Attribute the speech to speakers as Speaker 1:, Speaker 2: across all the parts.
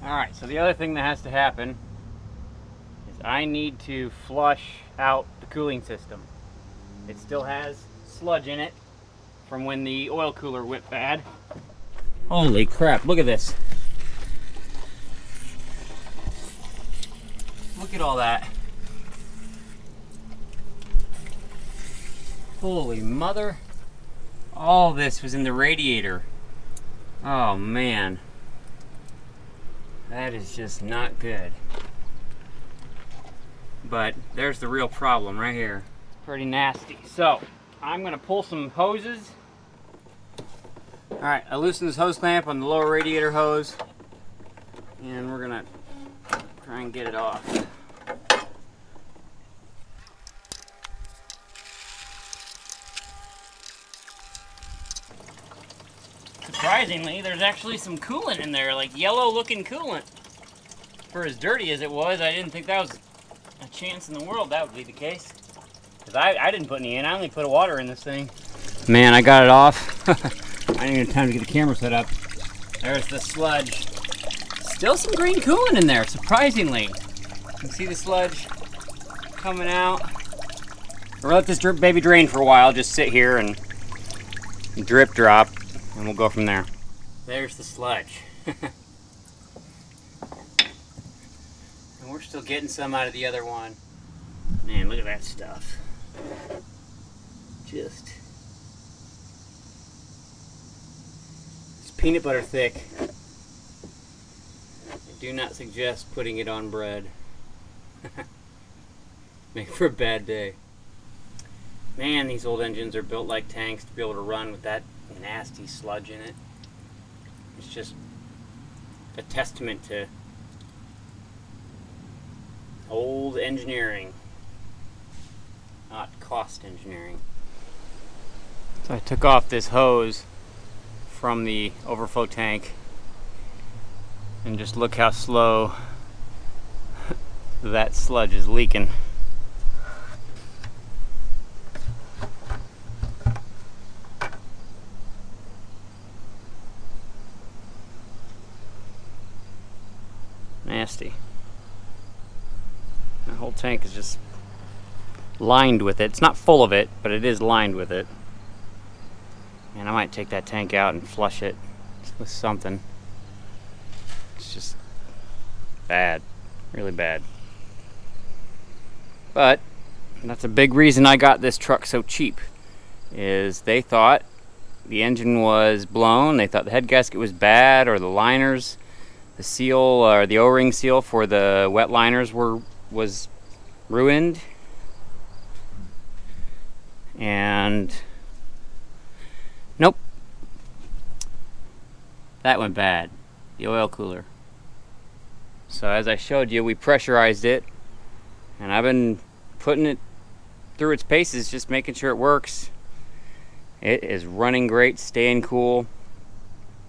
Speaker 1: Alright, so the other thing that has to happen is I need to flush out the cooling system. It still has sludge in it from when the oil cooler went bad. Holy crap, look at this. Look at all that. Holy mother. All this was in the radiator. Oh man. That is just not good. But there's the real problem right here. It's pretty nasty. So, I'm gonna pull some hoses. Alright, I loosened this hose clamp on the lower radiator hose. And we're gonna try and get it off. Surprisingly, there's actually some coolant in there, like yellow looking coolant. For as dirty as it was, I didn't think that was a chance in the world that would be the case. Because I didn't put any in, I only put water in this thing. Man, I got it off. I didn't have time to get the camera set up. There's the sludge. Still some green coolant in there, surprisingly. You can see the sludge coming out. We'll let this baby drain for a while, just sit here and drip drop. And we'll go from there. There's the sludge. And we're still getting some out of the other one. Man, look at that stuff. Just... it's peanut butter thick. I do not suggest putting it on bread. Make for a bad day. Man, these old engines are built like tanks to be able to run with that nasty sludge in it. It's just a testament to old engineering, not cost engineering. So I took off this hose from the overflow tank and just look how slow that sludge is leaking. Nasty. The whole tank is just lined with it. It's not full of it, but it is lined with it. And I might take that tank out and flush it with something. It's just bad. Really bad. But that's a big reason I got this truck so cheap. Is they thought the engine was blown. They thought the head gasket was bad, or the liners. The seal, or the O-ring seal for the wet liners was ruined. And nope. That went bad. The oil cooler. So as I showed you, we pressurized it. And I've been putting it through its paces, just making sure it works. It is running great, staying cool.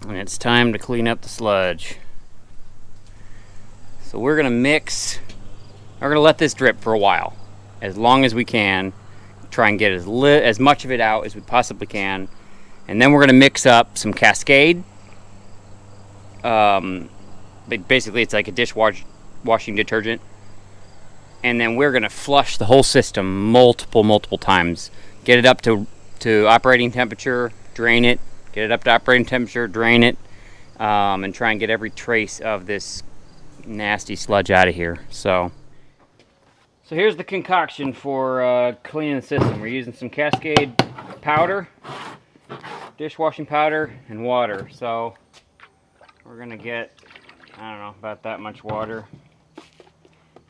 Speaker 1: And it's time to clean up the sludge. So we're gonna let this drip for a while, as long as we can. Try and get as much of it out as we possibly can. And then we're gonna mix up some Cascade. Basically it's like a dishwashing detergent. And then we're gonna flush the whole system multiple times. Get it up to operating temperature, drain it. Get it up to operating temperature, drain it. And try and get every trace of this nasty sludge out of here. So here's the concoction for cleaning the system. We're using some Cascade powder, dishwashing powder, and water. So we're gonna get, I don't know, about that much water.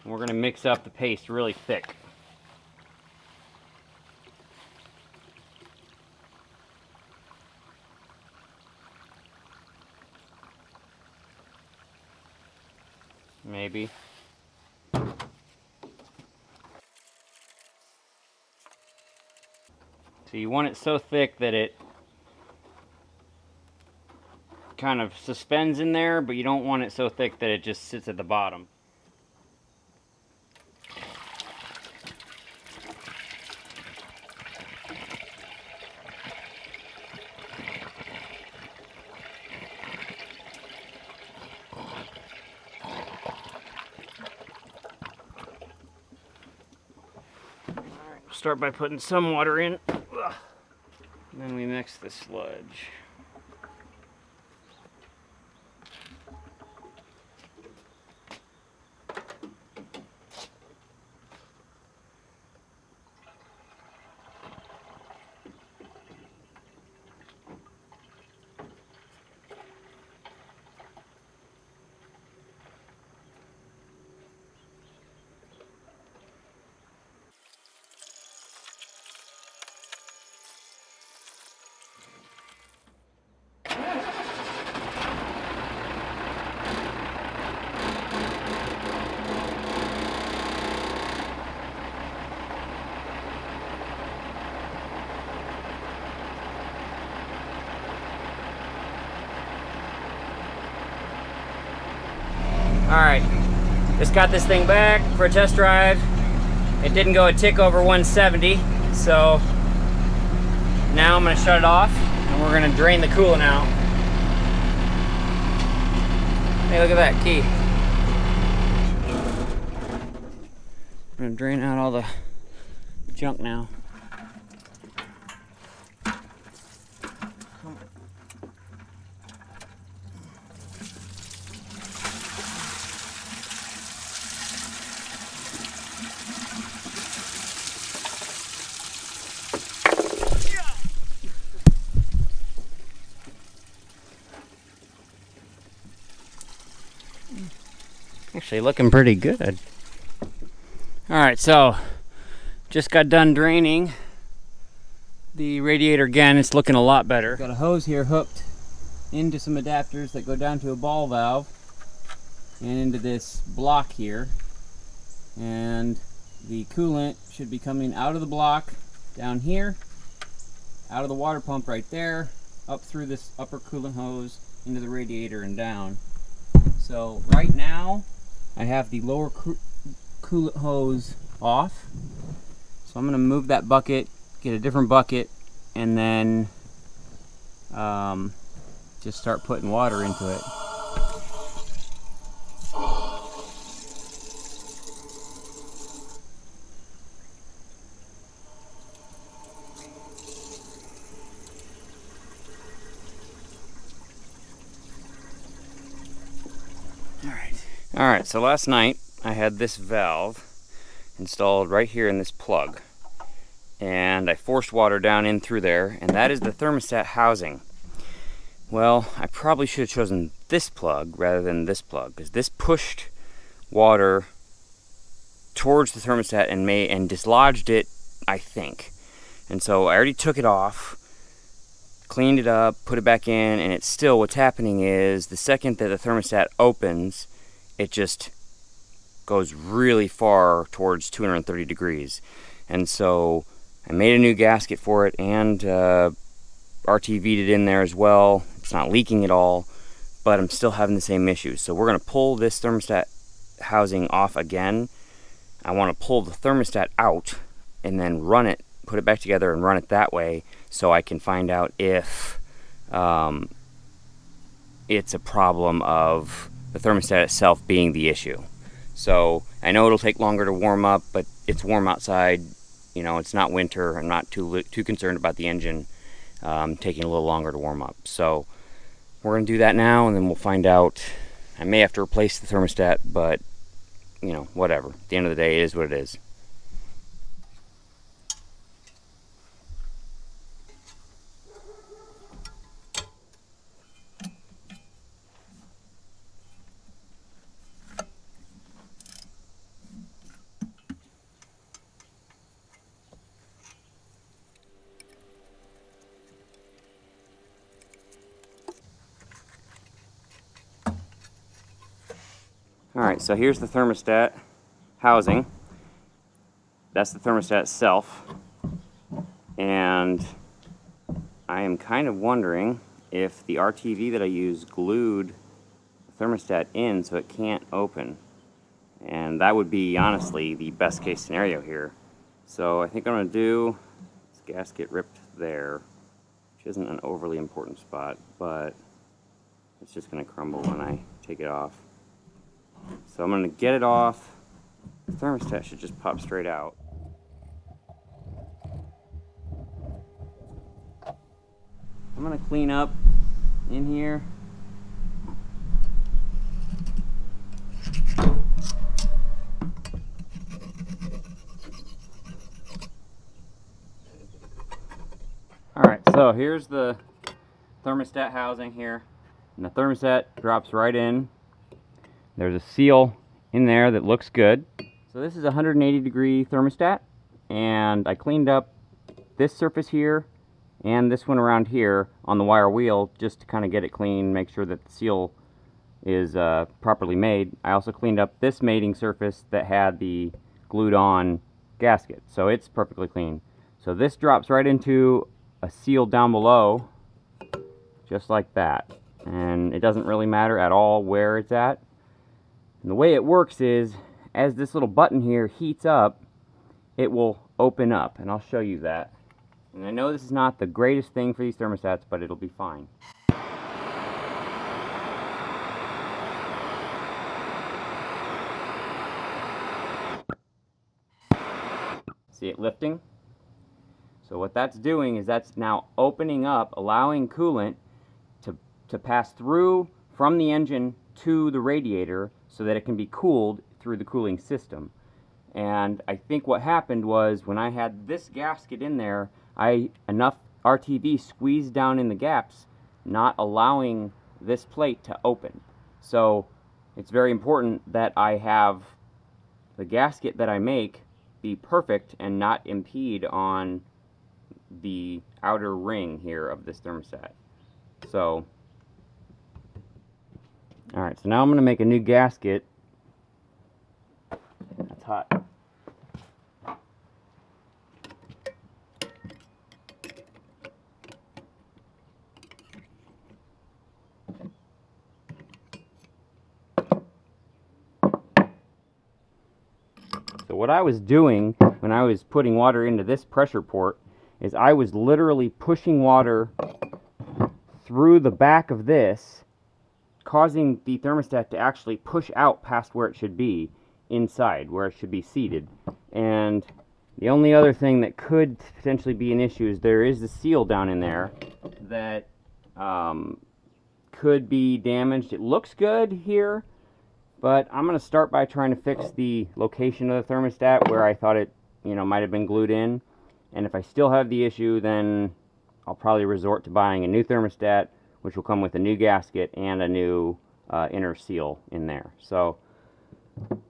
Speaker 1: And we're gonna mix up the paste really thick. Maybe. So you want it so thick that it kind of suspends in there, but you don't want it so thick that it just sits at the bottom. start by putting some water in. Ugh. And then we mix the sludge. Alright, just got this thing back for a test drive. It didn't go a tick over 170, so now I'm going to shut it off and we're going to drain the coolant out. Hey, look at that key. I'm going to drain out all the junk now. Actually looking pretty good. Alright, so just got done draining the radiator again. It's looking a lot better. Got a hose here hooked into some adapters that go down to a ball valve and into this block here. And the coolant should be coming out of the block down here, out of the water pump right there, up through this upper coolant hose into the radiator and down. So right now I have the lower coolant hose off, so I'm going to move that bucket, get a different bucket, and then just start putting water into it. Alright, so last night I had this valve installed right here in this plug, and I forced water down in through there, and that is the thermostat housing. Well, I probably should have chosen this plug rather than this plug, because this pushed water towards the thermostat and dislodged it, I think. And so I already took it off, cleaned it up, put it back in, and it's still, what's happening is the second that the thermostat opens, it just goes really far towards 230 degrees. And so I made a new gasket for it and RTV'd it in there as well. It's not leaking at all, but I'm still having the same issues. So we're going to pull this thermostat housing off again. I want to pull the thermostat out and then run it, put it back together and run it that way, so I can find out if it's a problem of the thermostat itself being the issue. So I know it'll take longer to warm up, but it's warm outside. You know, it's not winter. I'm not too concerned about the engine taking a little longer to warm up. So we're going to do that now, and then we'll find out. I may have to replace the thermostat, but you know, whatever. At the end of the day, it is what it is. Alright, so here's the thermostat housing. That's the thermostat itself. And I am kind of wondering if the RTV that I use glued the thermostat in so it can't open. And that would be, honestly, the best case scenario here. So I think what I'm going to do, this gasket ripped there, which isn't an overly important spot, but it's just going to crumble when I take it off. So I'm going to get it off. The thermostat should just pop straight out. I'm gonna clean up in here. Alright, so here's the thermostat housing here. And the thermostat drops right in. There's a seal in there that looks good. So this is a 180-degree thermostat. And I cleaned up this surface here and this one around here on the wire wheel just to kind of get it clean, make sure that the seal is properly made. I also cleaned up this mating surface that had the glued on gasket, so it's perfectly clean. So this drops right into a seal down below, just like that, and it doesn't really matter at all where it's at. And the way it works is, as this little button here heats up, it will open up, and I'll show you that. And I know this is not the greatest thing for these thermostats, but it'll be fine. See it lifting? So what that's doing is that's now opening up, allowing coolant to pass through from the engine to the radiator so that it can be cooled through the cooling system. And I think what happened was when I had this gasket in there, enough RTV squeezed down in the gaps, not allowing this plate to open. So it's very important that I have the gasket that I make be perfect and not impede on the outer ring here of this thermostat. So, alright, so now I'm going to make a new gasket. That's hot. So what I was doing when I was putting water into this pressure port is I was literally pushing water through the back of this, causing the thermostat to actually push out past where it should be, inside, where it should be seated. And the only other thing that could potentially be an issue is there is the seal down in there that could be damaged. It looks good here, but I'm going to start by trying to fix the location of the thermostat where I thought it, might have been glued in. And if I still have the issue, then I'll probably resort to buying a new thermostat, which will come with a new gasket and a new inner seal in there. So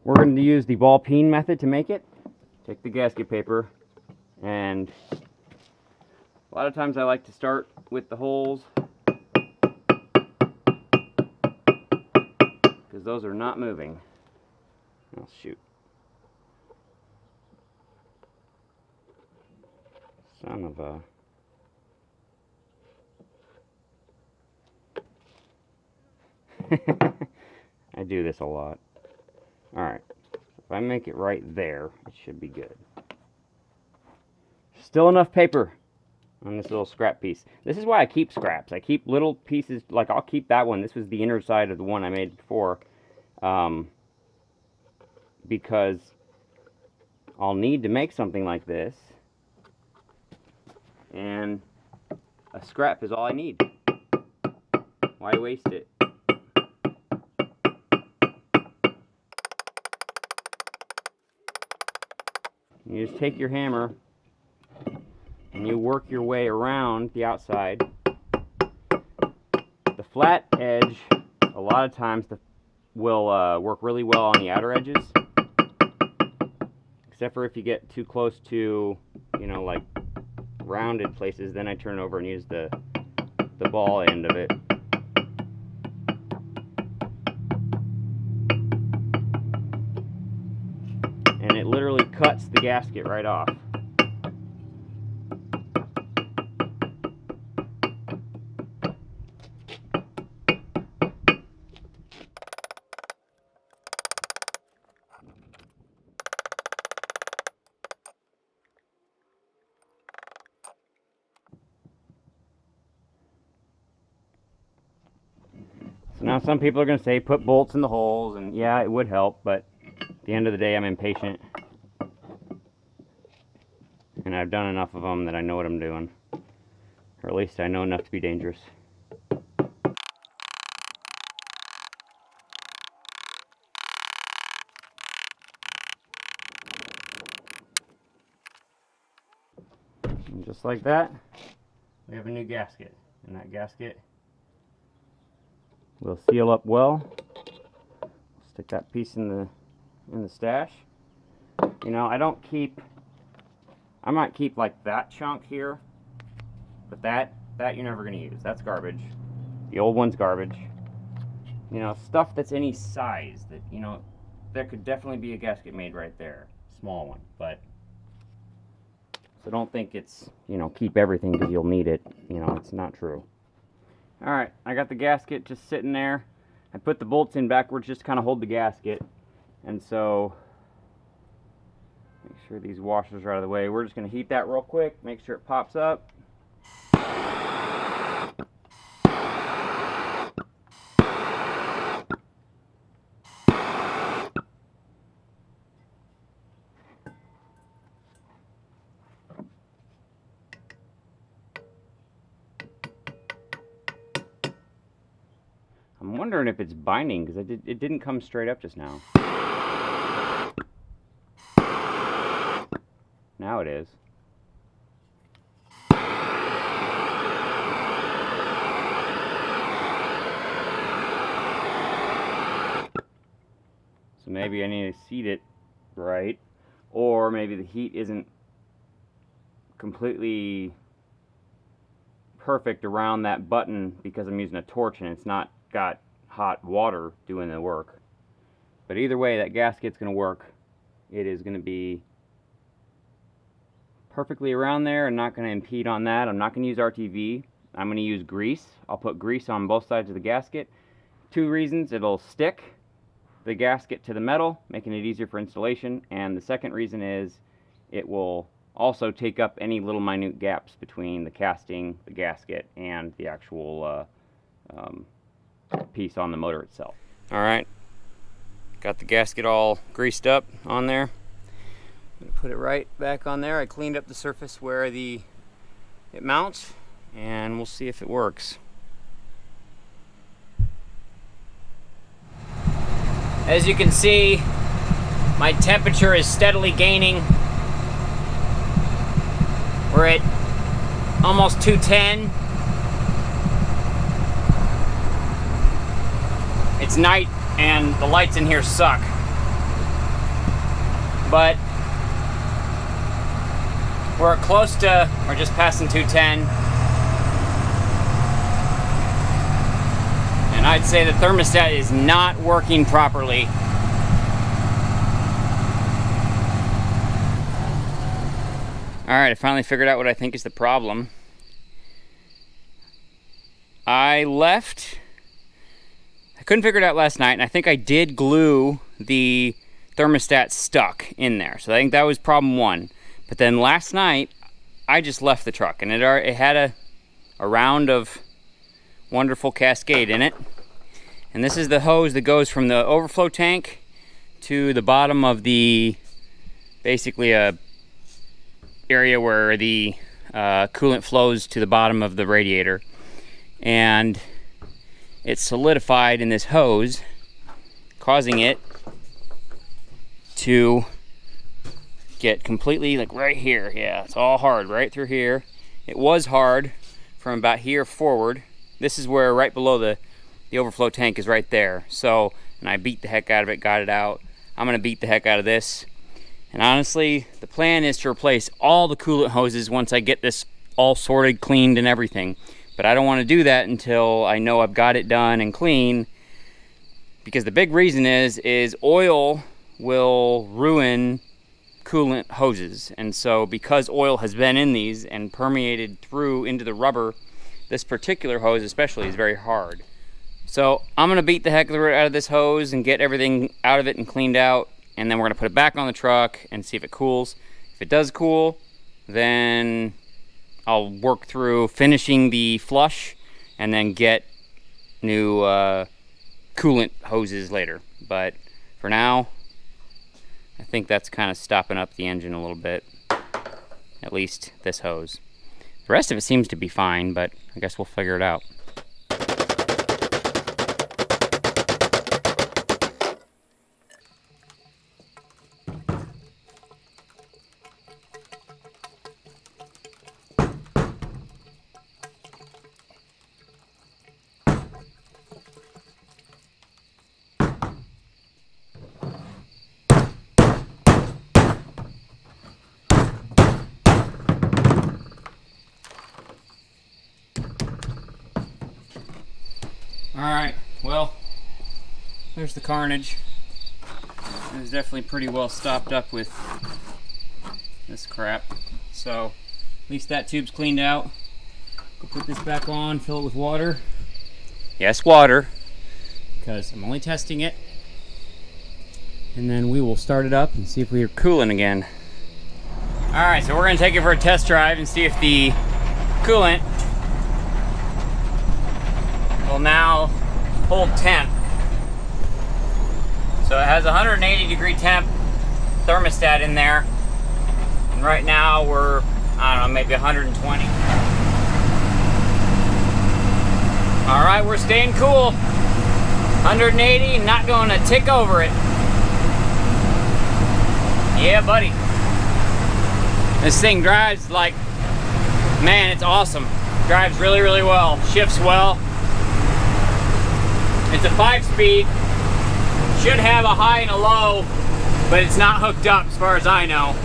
Speaker 1: we're going to use the ball peen method to make it. Take the gasket paper, and a lot of times I like to start with the holes, because those are not moving. Oh, shoot. Son of a... I do this a lot. Alright, if I make it right there, it should be good. Still enough paper on this little scrap piece. This is why I keep scraps. I keep little pieces, like I'll keep that one. This was the inner side of the one I made before. Because I'll need to make something like this. And a scrap is all I need. Why waste it? You just take your hammer and you work your way around the outside. The flat edge, a lot of times, will work really well on the outer edges. Except for if you get too close to, like rounded places, then I turn over and use the ball end of it. And it literally cuts the gasket right off. So now some people are going to say put bolts in the holes, and yeah, it would help, but at the end of the day I'm impatient. And I've done enough of them that I know what I'm doing. Or at least I know enough to be dangerous. And just like that, we have a new gasket. And that gasket will seal up well. Stick that piece in the stash. You know, I might keep like that chunk here, but that you're never gonna use. That's garbage. The old one's garbage. You know, stuff that's any size that, you know, there could definitely be a gasket made right there. Small one, but so don't think it's, you know, keep everything because you'll need it. You know, it's not true. Alright, I got the gasket just sitting there. I put the bolts in backwards just to kind of hold the gasket. And so, make sure these washers are out of the way. We're just going to heat that real quick, make sure it pops up. I'm wondering if it's binding because it didn't come straight up just now. Now it is. So maybe I need to seat it right, or maybe the heat isn't completely perfect around that button because I'm using a torch and it's not got hot water doing the work. But either way, that gasket's going to work. It is going to be perfectly around there and not going to impede on that. I'm not going to use RTV. I'm going to use grease. I'll put grease on both sides of the gasket. 2 reasons: it'll stick the gasket to the metal, making it easier for installation, and the second reason is it will also take up any little minute gaps between the casting, the gasket, and the actual piece on the motor itself. Alright, got the gasket all greased up on there. I'm gonna put it right back on there. I cleaned up the surface where it mounts, and we'll see if it works. As you can see, my temperature is steadily gaining. We're at almost 210. It's night and the lights in here suck. But we're just passing 210. And I'd say the thermostat is not working properly. Alright, I finally figured out what I think is the problem. I couldn't figure it out last night, and I think I did glue the thermostat stuck in there. So I think that was problem 1. But then last night, I just left the truck, and it had a round of wonderful Cascade in it. And this is the hose that goes from the overflow tank to the bottom of basically a area where the coolant flows to the bottom of the radiator. And it's solidified in this hose, causing it to get completely, like right here. Yeah, it's all hard right through here. It was hard from about here forward. This is where right below the overflow tank is right there. So, and I beat the heck out of it, got it out. I'm gonna beat the heck out of this. And honestly, the plan is to replace all the coolant hoses once I get this all sorted, cleaned, and everything. But I don't want to do that until I know I've got it done and clean, because the big reason is oil will ruin coolant hoses. And so because oil has been in these and permeated through into the rubber, this particular hose especially is very hard. So I'm going to beat the heck out of this hose and get everything out of it and cleaned out, and then we're going to put it back on the truck and see if it cools. If it does cool, then I'll work through finishing the flush and then get new coolant hoses later. But for now, I think that's kind of stopping up the engine a little bit, at least this hose. The rest of it seems to be fine, but I guess we'll figure it out. Alright, well, there's the carnage. It was definitely pretty well stopped up with this crap. So, at least that tube's cleaned out. Go put this back on, fill it with water. Yes, water, because I'm only testing it. And then we will start it up and see if we are cooling again. Alright, so we're going to take it for a test drive and see if the coolant will now hold temp. So it has 180 degree temp thermostat in there. And right now we're, I don't know, maybe 120. All right, we're staying cool. 180, not going to tick over it. Yeah, buddy. This thing drives like, man, it's awesome. Drives really, really well. Shifts well. It's a 5-speed. Should have a high and a low, but it's not hooked up as far as I know.